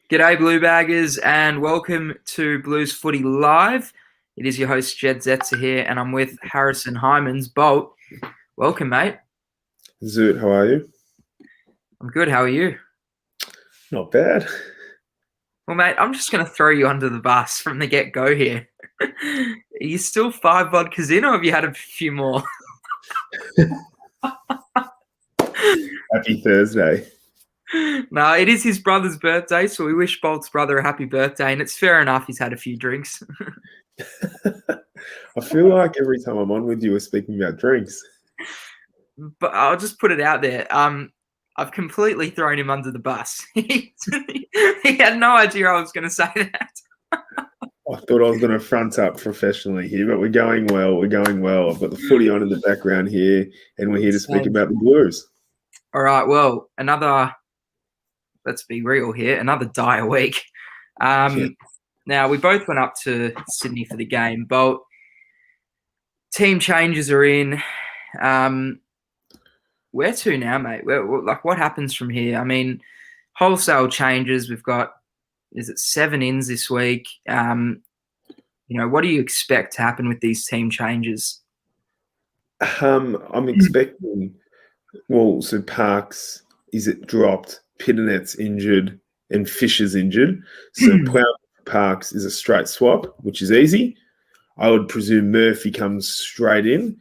G'day, Blue Baggers, and welcome to Blues Footy Live. It is your host, Jedd Zetzer here, and I'm with Harrison Hymans. Bolt, welcome, mate. Zoot, how are you? I'm good. How are you? Not bad. Well, mate, I'm just going to throw you under the bus from the get-go here. Are you still 5 vodkas in, or have you had a few more? Happy Thursday. No, it is his brother's birthday, so we wish Bolt's brother a happy birthday, and it's fair enough he's had a few drinks. I feel like every time I'm on with you, we're speaking about drinks. But I'll just put it out there. I've completely thrown him under the bus. He had no idea I was going to say that. I thought I was going to front up professionally here, but we're going well. We're going well. I've got the footy on in the background here, and we're here to speak about the Blues. All right, well, let's be real here, another dire week. Now, we both went up to Sydney for the game. Bolt, team changes are in. Where to now, mate? What happens from here? I mean, wholesale changes. We've got, is it 7 ins this week? What do you expect to happen with these team changes? I'm expecting, so Parks, is it dropped? Pittenet's injured and Fisher's injured. So Parks is a straight swap, which is easy. I would presume Murphy comes straight in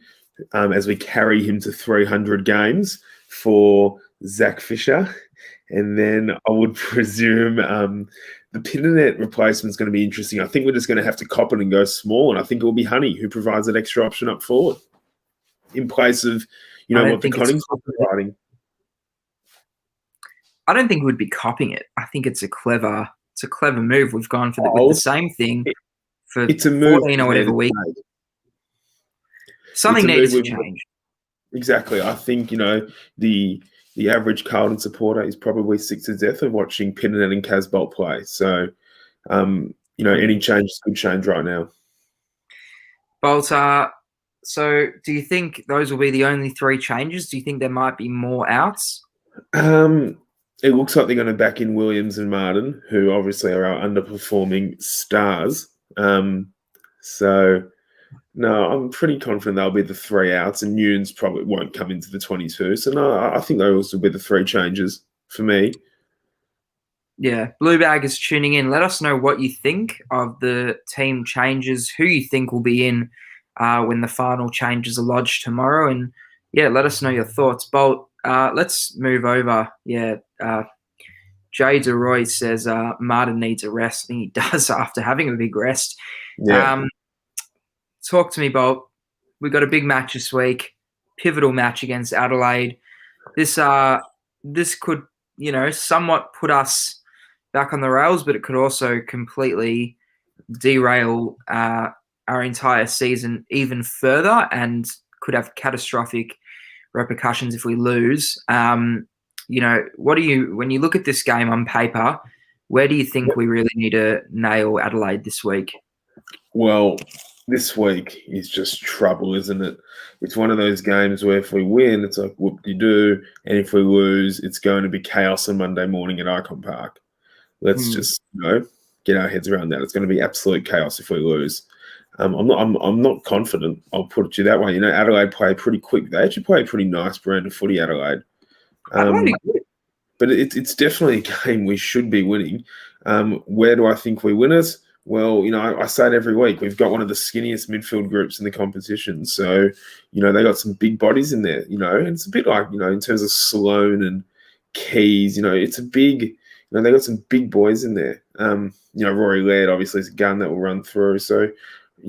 as we carry him to 300 games for Zach Fisher. And then I would presume the Pittenet replacement is going to be interesting. I think we're just going to have to cop it and go small. And I think it will be Honey who provides that extra option up forward in place of, what the Connings are providing. I don't think we'd be copying it. I think it's a clever move. We've gone for with the same thing for it's a move 14 or whatever week. Something needs to change. Exactly. I think, the average Carlton supporter is probably sick to death of watching Pittenet and Casbolt play. So, any change is good change right now. Bolt, so do you think those will be the only 3 changes? Do you think there might be more outs? It looks like they're going to back in Williams and Martin, who obviously are our underperforming stars. No, I'm pretty confident they'll be the 3 outs, and Nunes probably won't come into the 22. So, no, I think they'll also be the 3 changes for me. Yeah, Blue Bag is tuning in. Let us know what you think of the team changes, who you think will be in when the final changes are lodged tomorrow. And, yeah, let us know your thoughts. Bolt, let's move over. Yeah, Jay DeRoy says Martin needs a rest. I think he does after having a big rest. Yeah. Talk to me, Bolt. We've got a big match this week, pivotal match against Adelaide. This could, somewhat put us back on the rails, but it could also completely derail our entire season even further and could have catastrophic repercussions if we lose. When you look at this game on paper, where do you think we really need to nail Adelaide this week? Well, this week is just trouble, isn't it? It's one of those games where if we win, it's like whoop-de-doo, and if we lose, it's going to be chaos on Monday morning at Icon Park. Let's just, get our heads around that. It's going to be absolute chaos if we lose. I'm not confident. I'll put it to you that way. Adelaide play pretty quick. They actually play a pretty nice brand of footy, Adelaide. But it's definitely a game we should be winning. Where do I think we win it? Well, I say it every week. We've got one of the skinniest midfield groups in the competition. So, they got some big bodies in there, and it's a bit like, in terms of Sloan and Keys, it's a big, they got some big boys in there. Rory Laird obviously is a gun that will run through. So,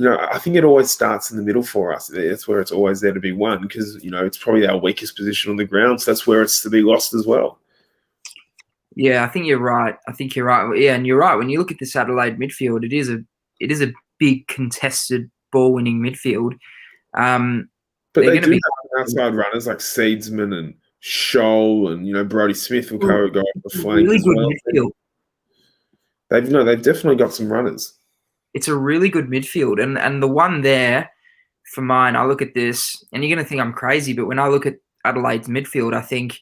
I think it always starts in the middle for us. That's where it's always there to be won because, it's probably our weakest position on the ground. So that's where it's to be lost as well. Yeah, I think you're right. Yeah, and you're right. When you look at this Adelaide midfield, it is a big contested ball-winning midfield. But they do have outside runners like Seedsman and Scholl and Brodie Smith will go off the flank. Really good midfield. They've definitely got some runners. It's a really good midfield, and the one there for mine, I look at this, and you're going to think I'm crazy, but when I look at Adelaide's midfield, I think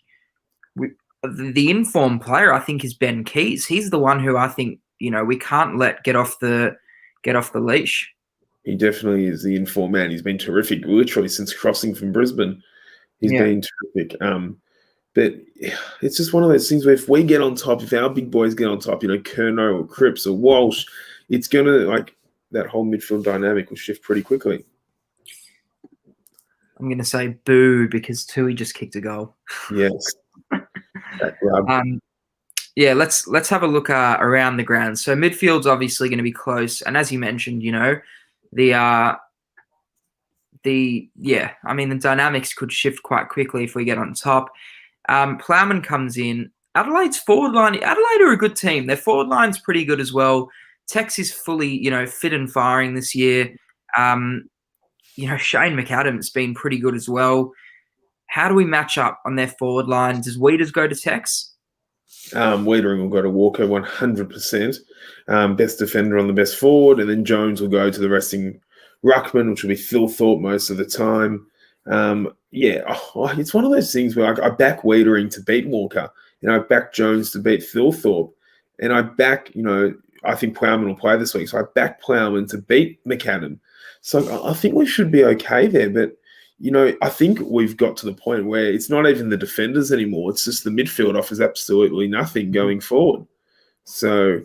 the informed player, I think, is Ben Keays. He's the one who I think, we can't let get off the leash. He definitely is the informed man. He's been terrific, literally since crossing from Brisbane. He's been terrific. But it's just one of those things where if we get on top, if our big boys get on top, Curnow or Cripps or Walsh, it's going to, that whole midfield dynamic will shift pretty quickly. I'm going to say boo because Tui just kicked a goal. Yes. Let's have a look around the ground. So midfield's obviously going to be close. And as you mentioned, the dynamics could shift quite quickly if we get on top. Plowman comes in. Adelaide's forward line. Adelaide are a good team. Their forward line's pretty good as well. Tex is fully, fit and firing this year. Shane McAdam's been pretty good as well. How do we match up on their forward line? Does Weeders go to Tex? Wiedering will go to Walker 100%. Best defender on the best forward, and then Jones will go to the resting ruckman, which will be Phil Thorpe most of the time. It's one of those things where I back Wiedering to beat Walker, and I back Jones to beat Phil Thorpe, and I back, I think Plowman will play this week, so I back Plowman to beat McAdam. So I think we should be okay there, but I think we've got to the point where it's not even the defenders anymore. It's just the midfield offers absolutely nothing going forward. So,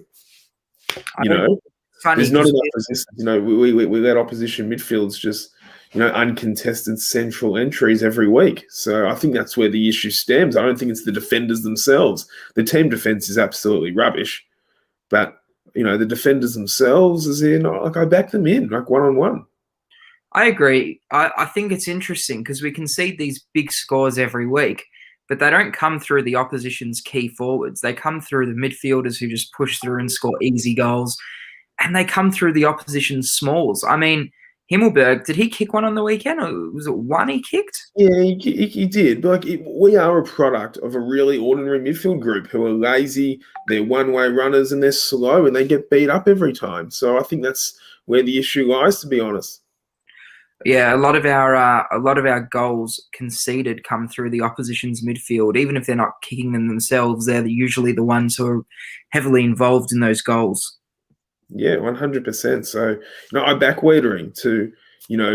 there's not enough resistance. We let opposition midfields just, uncontested central entries every week. So I think that's where the issue stems. I don't think it's the defenders themselves. The team defense is absolutely rubbish, but the defenders themselves, I back them in, one-on-one. I agree. I think it's interesting because we concede these big scores every week, but they don't come through the opposition's key forwards. They come through the midfielders who just push through and score easy goals, and they come through the opposition's smalls. I mean, Himmelberg, did he kick one on the weekend, or was it one he kicked? Yeah, he did. But we are a product of a really ordinary midfield group who are lazy, they're one-way runners, and they're slow, and they get beat up every time. So I think that's where the issue lies, to be honest. Yeah, a lot of our goals conceded come through the opposition's midfield. Even if they're not kicking them themselves, they're usually the ones who are heavily involved in those goals. Yeah, 100%. So, I back Wiedering to,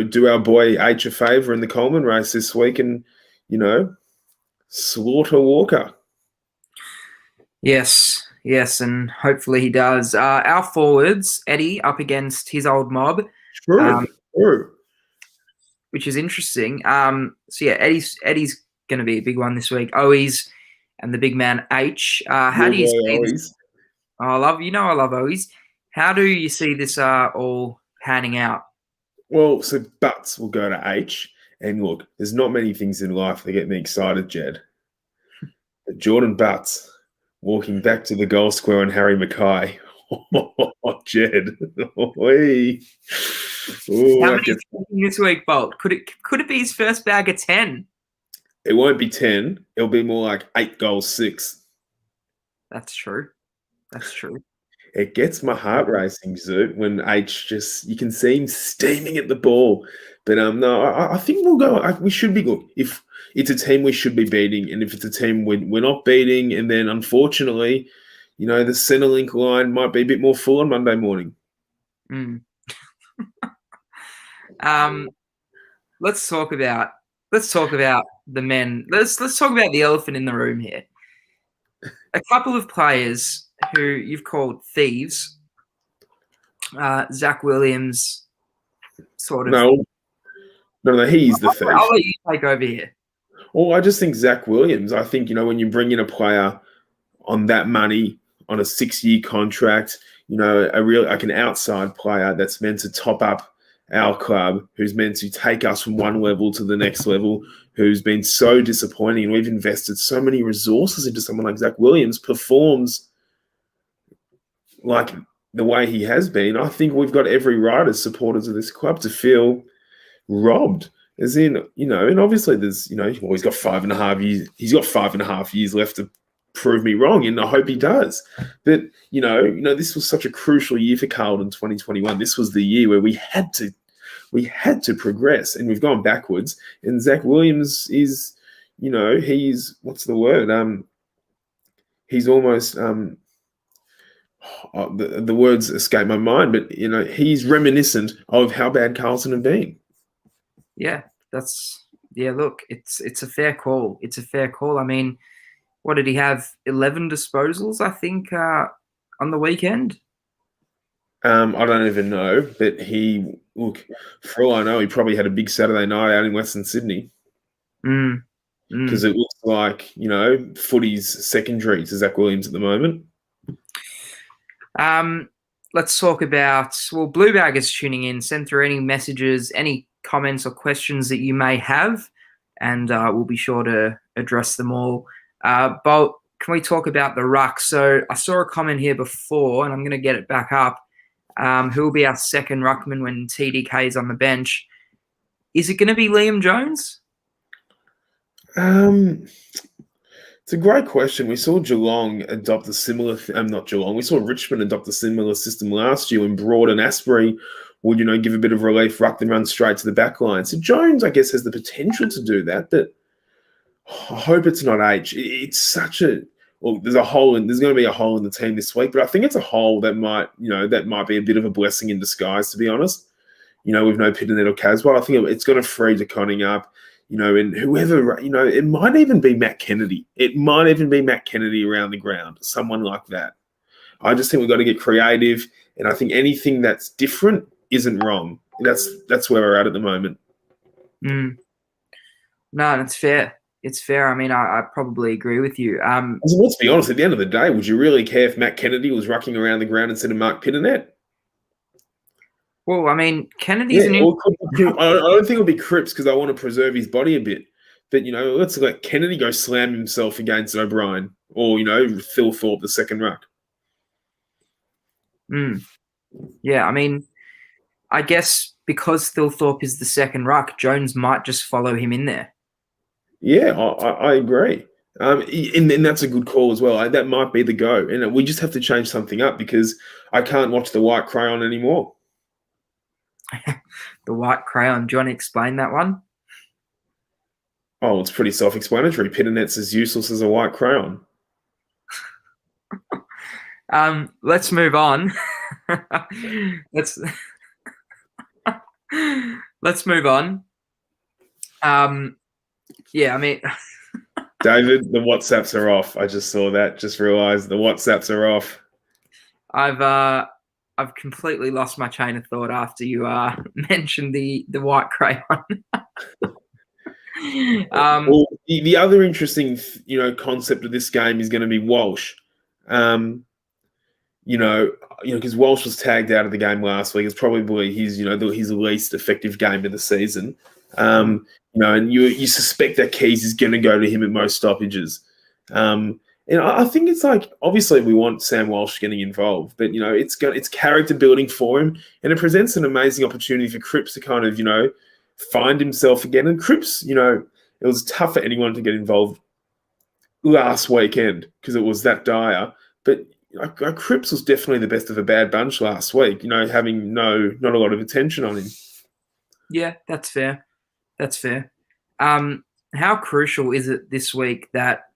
do our boy H a favour in the Coleman race this week and, slaughter Walker. Yes, and hopefully he does. Our forwards, Eddie up against his old mob. True. Which is interesting. Eddie's going to be a big one this week. Owies and the big man H. How do you see this? I love Owies. How do you see this all panning out? Well, so Butts will go to H. And look, there's not many things in life that get me excited, Jedd. But Jordan Butts walking back to the goal square on Harry Mackay. Oh, Jedd. How many this week, Bolt? Could it be his first bag of 10? It won't be 10. It'll be more like 8 goals, 6. That's true. It gets my heart racing, Zoot, when H you can see him steaming at the ball. But no, I think we'll go. We should be good. If it's a team we should be beating, and if it's a team we're not beating, and then unfortunately, the Centrelink line might be a bit more full on Monday morning. Let's talk about the men. Let's talk about the elephant in the room here. A couple of players who you've called thieves. Zach Williams, sort of. No, he's the thief. I'll let you take over here. Well, I just think Zach Williams. I think when you bring in a player on that money on a 6-year contract, an outside player that's meant to top up our club, who's meant to take us from one level to the next level, who's been so disappointing, and we've invested so many resources into someone like Zach Williams, performs like the way he has been. I think we've got every right as supporters of this club to feel robbed. As in, and obviously there's, he's got 5.5 years. He's got 5.5 years left to prove me wrong, and I hope he does. But this was such a crucial year for Carlton 2021. This was the year where we had to progress, and we've gone backwards. And Zach Williams is, he's what's the word? he's almost the words escape my mind, but he's reminiscent of how bad Carlton have been. Yeah, look, it's a fair call. It's a fair call. I mean, what did he have? 11 disposals, I think, on the weekend. I don't even know, but for all I know, he probably had a big Saturday night out in Western Sydney. Because it looks like, footy's secondary to Zach Williams at the moment. Let's talk about, Blue Bag is tuning in. Send through any messages, any comments or questions that you may have, and we'll be sure to address them all. Bolt, can we talk about the ruck? So I saw a comment here before, and I'm going to get it back up. Who will be our second ruckman when TDK is on the bench? Is it going to be Liam Jones? It's a great question. We saw Geelong adopt a similar. Not Geelong. We saw Richmond adopt a similar system last year, and Broad and Asprey would, give a bit of relief, ruck them run straight to the back line. So Jones, I guess, has the potential to do that, but I hope it's not H. It's such a there's going to be a hole in the team this week, but I think it's a hole that might be a bit of a blessing in disguise, to be honest. With no Pitternet or Caswell, I think it's going to free DeConning up. And whoever, it might even be Matt Kennedy. It might even be Matt Kennedy around the ground, someone like that. I just think we've got to get creative, and I think anything that's different isn't wrong. That's where we're at the moment. No, that's fair. It's fair. I mean, I probably agree with you. Let's be honest, at the end of the day, would you really care if Matt Kennedy was rucking around the ground instead of Mark Pitternet? Well, I mean, Kennedy's I don't think it'll be Cripps because I want to preserve his body a bit. But, let's let Kennedy go slam himself against O'Brien or, Phil Thorpe, the second ruck. Yeah, I mean, I guess because Phil Thorpe is the second ruck, Jones might just follow him in there. Yeah, I agree. And that's a good call as well. That might be the go. And we just have to change something up because I can't watch the white crayon anymore. The white crayon. Do you want to explain that one? Oh, it's pretty self-explanatory. Pitternet's as useless as a white crayon. Let's move on. Let's move on. Yeah, I mean, David, the WhatsApps are off. I just saw that. Just realised the WhatsApps are off. I've completely lost my chain of thought after you mentioned the white crayon. Well, the other interesting, concept of this game is going to be Walsh. Because Walsh was tagged out of the game last week. It's probably his least effective game of the season. And you suspect that Keys is going to go to him at most stoppages. And I think it's like, obviously we want Sam Walsh getting involved, but, it's character building for him, and it presents an amazing opportunity for Cripps to kind of, find himself again. And Cripps, it was tough for anyone to get involved last weekend because it was that dire. But Cripps was definitely the best of a bad bunch last week, having not a lot of attention on him. Yeah, that's fair. That's fair. How crucial is it this week that,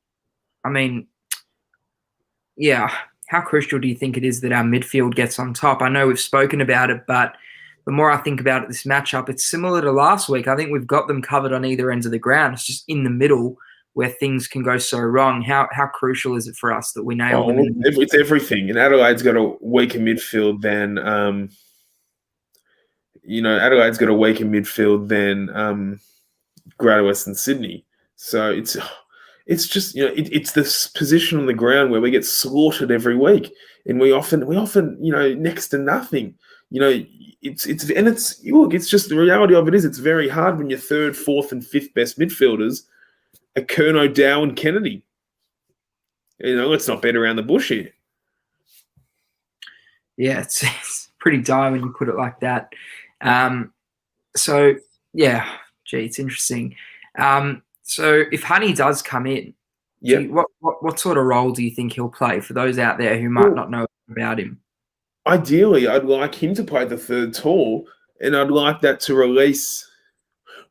how crucial do you think it is that our midfield gets on top? I know we've spoken about it, but the more I think about it, this matchup, it's similar to last week. I think we've got them covered on either ends of the ground. It's just in the middle where things can go so wrong. How crucial is it for us that we nail them? It's everything. And Adelaide's got a weaker midfield than Greater Western Sydney. So it's just it's this position on the ground where we get slaughtered every week, and we often next to nothing. It's just the reality of it is it's very hard when your third, fourth, and fifth best midfielders are Curnow, Dow, and Kennedy. Let's not beat around the bush here. Yeah, it's pretty dire when you put it like that. So yeah, it's interesting. So if Honey does come in, what sort of role do you think he'll play for those out there who might not know about him? Ideally, I'd like him to play the third tall, and I'd like that to release.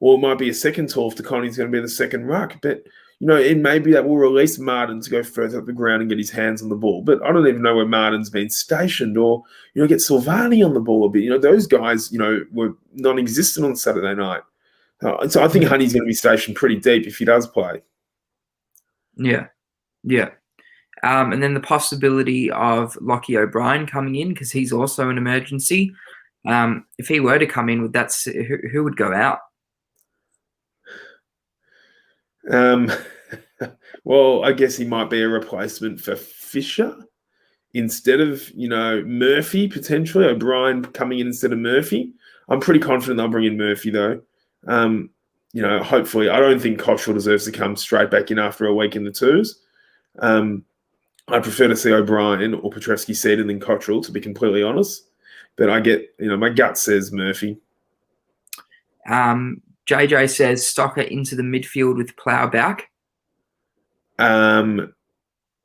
Well, it might be a second tall if DeConnie's going to be the second ruck. But and maybe that will release Martin to go further up the ground and get his hands on the ball. But I don't even know where Martin's been stationed, or get Silvani on the ball a bit. Those guys, were non-existent on Saturday night. So I think Honey's going to be stationed pretty deep if he does play. Yeah. And then the possibility of Lockie O'Brien coming in, because he's also an emergency. If he were to come in, who would go out? Well, I guess he might be a replacement for Fisher instead of, Murphy, potentially. O'Brien coming in instead of Murphy. I'm pretty confident they'll bring in Murphy, though. Hopefully. I don't think Cottrell deserves to come straight back in after a week in the twos. I prefer to see O'Brien or Petrevski seated than Cottrell, to be completely honest. But I get, my gut says Murphy. JJ says Stocker into the midfield with Plough back.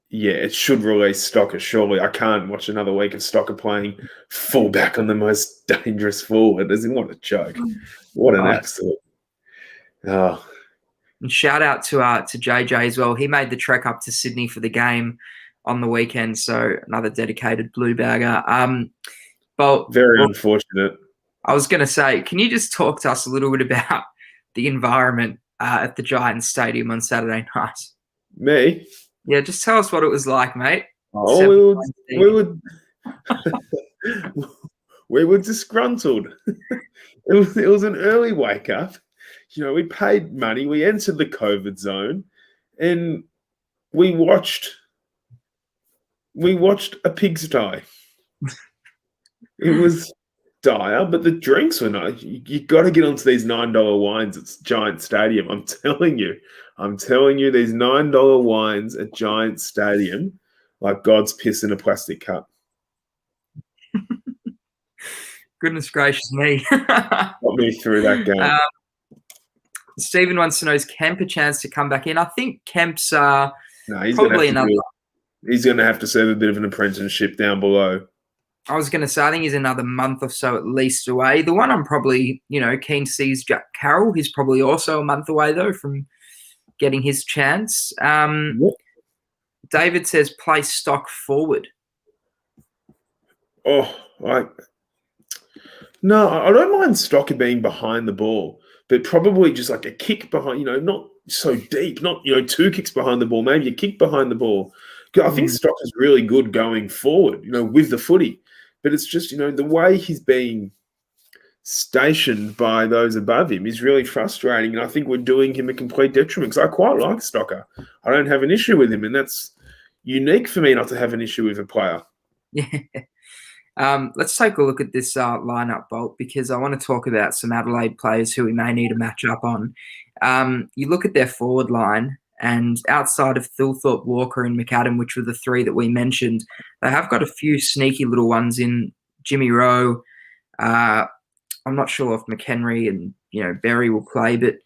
Yeah, it should release Stocker, surely. I can't watch another week of Stocker playing full back on the most dangerous forward. What a joke. What an absolute. Oh. And shout out to JJ as well. He made the trek up to Sydney for the game on the weekend, so another dedicated blue bagger. Very unfortunate. I was going to say, can you just talk to us a little bit about the environment at the Giants Stadium on Saturday night? Me? Yeah, just tell us what it was like, mate. Oh, we were disgruntled. It was an early wake up. We paid money. We entered the COVID zone, and we watched a pigsty. It was dire, but the drinks were nice. You got to get onto these $9 wines at Giant Stadium. I'm telling you, these $9 wines at Giant Stadium, like God's piss in a plastic cup. Goodness gracious me. Got me through that game. Stephen wants to know, is Kemp a chance to come back in? I think Kemp's no, he's probably another. He's going to have to serve a bit of an apprenticeship down below. I was going to say, I think he's another month or so at least away. The one I'm probably, keen to see is Jack Carroll. He's probably also a month away, though, from getting his chance. David says play Stock forward. No, I don't mind Stocker being behind the ball, but probably just like a kick behind, not so deep, not, 2 kicks behind the ball, maybe a kick behind the ball. I think Stocker's really good going forward, with the footy. But it's just, the way he's being stationed by those above him is really frustrating. And I think we're doing him a complete detriment, because I quite like Stocker. I don't have an issue with him. And that's unique for me not to have an issue with a player. Yeah. Let's take a look at this lineup, Bolt, because I want to talk about some Adelaide players who we may need a match up on. You look at their forward line, and outside of Thilthorpe, Walker and McAdam, which were the 3 that we mentioned, they have got a few sneaky little ones in Jimmy Rowe. I'm not sure if McHenry and Berry will play, but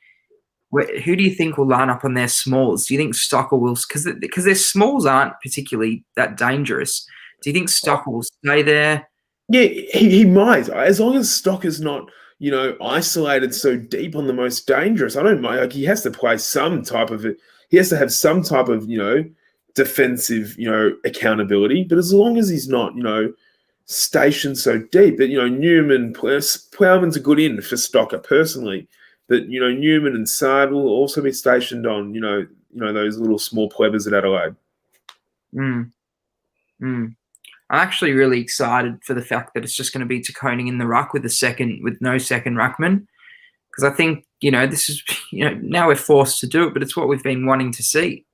who do you think will line up on their smalls? Do you think Stocker will? Because their smalls aren't particularly that dangerous. Do you think Stocker will stay there? Yeah, he might, as long as Stocker's not isolated so deep on the most dangerous. I don't mind. Like, he has to play some type of it. He has to have some type of, defensive, accountability. But as long as he's not, stationed so deep that, Newman, Plowman's a good in for Stocker personally. But, Newman and Sard will also be stationed on, those little small plebers at Adelaide. I'm actually really excited for the fact that it's just going to be Koning in the ruck with no second ruckman. Because I think, this is, now we're forced to do it, but it's what we've been wanting to see.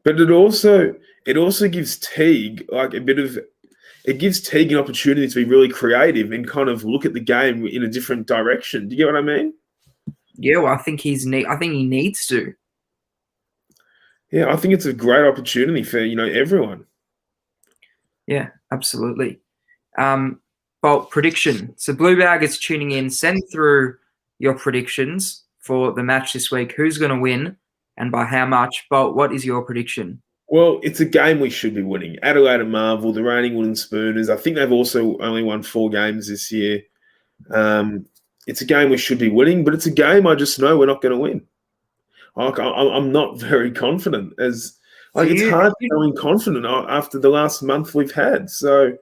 But it also gives Teague it gives Teague an opportunity to be really creative and kind of look at the game in a different direction. Do you get what I mean? Yeah, well, I think he needs to. Yeah, I think it's a great opportunity for, everyone. Yeah, absolutely. Bolt, prediction. So Blue Bag is tuning in. Send through your predictions for the match this week. Who's going to win and by how much? Bolt, what is your prediction? Well, it's a game we should be winning. Adelaide and Marvel, the reigning wooden spooners. I think they've also only won 4 games this year. It's a game we should be winning, but it's a game I just know we're not going to win. I'm not very confident. So It's you hard feeling confident after the last month we've had. So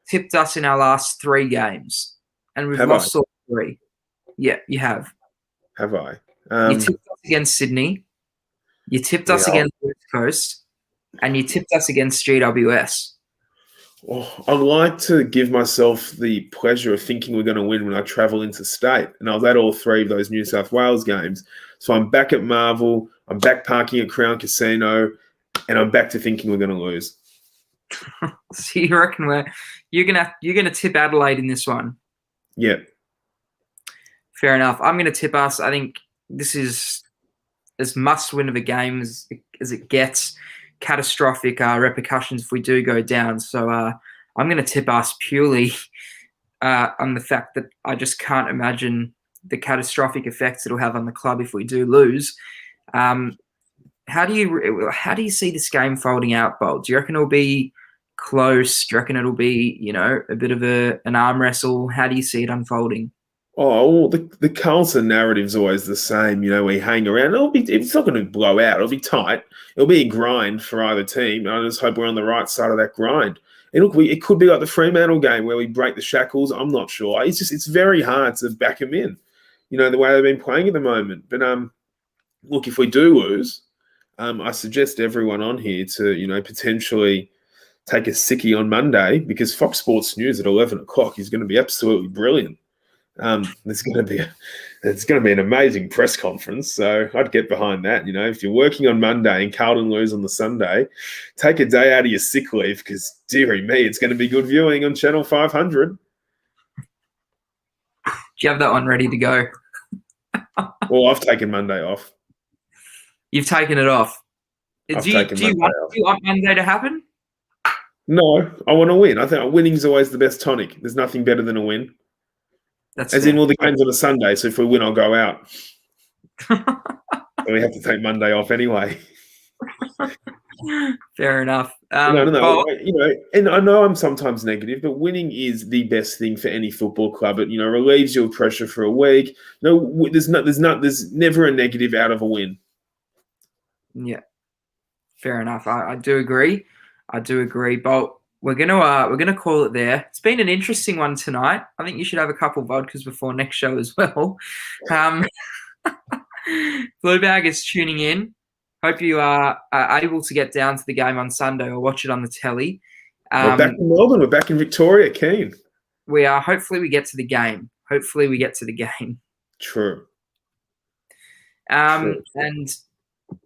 tipped us in our last 3 games, and we've have I? lost all 3. Yeah, you have. Have I? You tipped us against Sydney. You tipped us Yeah. against West Coast, and you tipped us against GWS. I like to give myself the pleasure of thinking we're going to win when I travel into state. And I was at all 3 of those New South Wales games. So I'm back at Marvel, I'm back parking at Crown Casino, and I'm back to thinking we're going to lose. So you reckon you're gonna tip Adelaide in this one? Yeah. Fair enough. I'm gonna tip us. I think this is as must win of a game as it gets. Catastrophic repercussions if we do go down. So I'm going to tip us purely on the fact that I just can't imagine the catastrophic effects it'll have on the club if we do lose. How do you see this game folding out, Bolt? Do you reckon it'll be close? Do you reckon it'll be a bit of an arm wrestle? How do you see it unfolding? Oh, well, the Carlton narrative's always the same. We hang around. It's not going to blow out. It'll be tight. It'll be a grind for either team. I just hope we're on the right side of that grind. It could be like the Fremantle game where we break the shackles. I'm not sure. It's very hard to back them in, the way they've been playing at the moment. But look, if we do lose, I suggest everyone on here to potentially take a sickie on Monday, because Fox Sports News at 11 o'clock is going to be absolutely brilliant. It's going to be an amazing press conference. So I'd get behind that. If you're working on Monday and Carlton lose on the Sunday, take a day out of your sick leave, because dearie me, it's going to be good viewing on Channel 500. Do you have that one ready to go? Well, I've taken Monday off. You've taken it off. Do you want Monday to happen? No, I want to win. I think winning is always the best tonic. There's nothing better than a win. That's As fair. in, all the games on a Sunday, so if we win, I'll go out. So we have to take Monday off anyway. Fair enough. No. And I know I'm sometimes negative, but winning is the best thing for any football club. It relieves your pressure for a week. There's never a negative out of a win. Yeah, fair enough. I do agree. But we're gonna call it there. It's been an interesting one tonight. I think you should have a couple of vodkas before next show as well. Blue Bag is tuning in. Hope you are able to get down to the game on Sunday or watch it on the telly. We're back in Melbourne. We're back in Victoria. Keen. We are. Hopefully we get to the game. True. And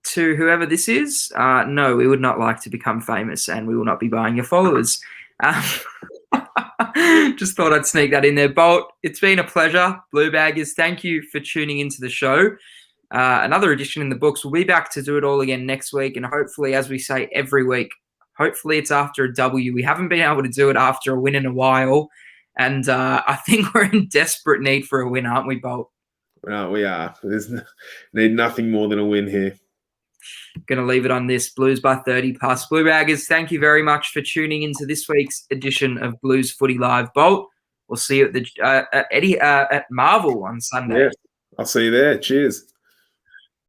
to whoever this is, no, we would not like to become famous, and we will not be buying your followers. Just thought I'd sneak that in there. Bolt, it's been a pleasure. Blue Baggers, thank you for tuning into the show. Another edition in the books. We'll be back to do it all again next week, and hopefully, as we say every week, hopefully it's after a W. We haven't been able to do it after a win in a while, and I think we're in desperate need for a win, aren't we, Bolt? Well, we are. Need nothing more than a win here. Going to leave it on this. Blues by 30 plus. Blue Baggers, thank you very much for tuning into this week's edition of Blues Footy Live. Bolt, we'll see you at Marvel on Sunday. Yeah, I'll see you there. Cheers.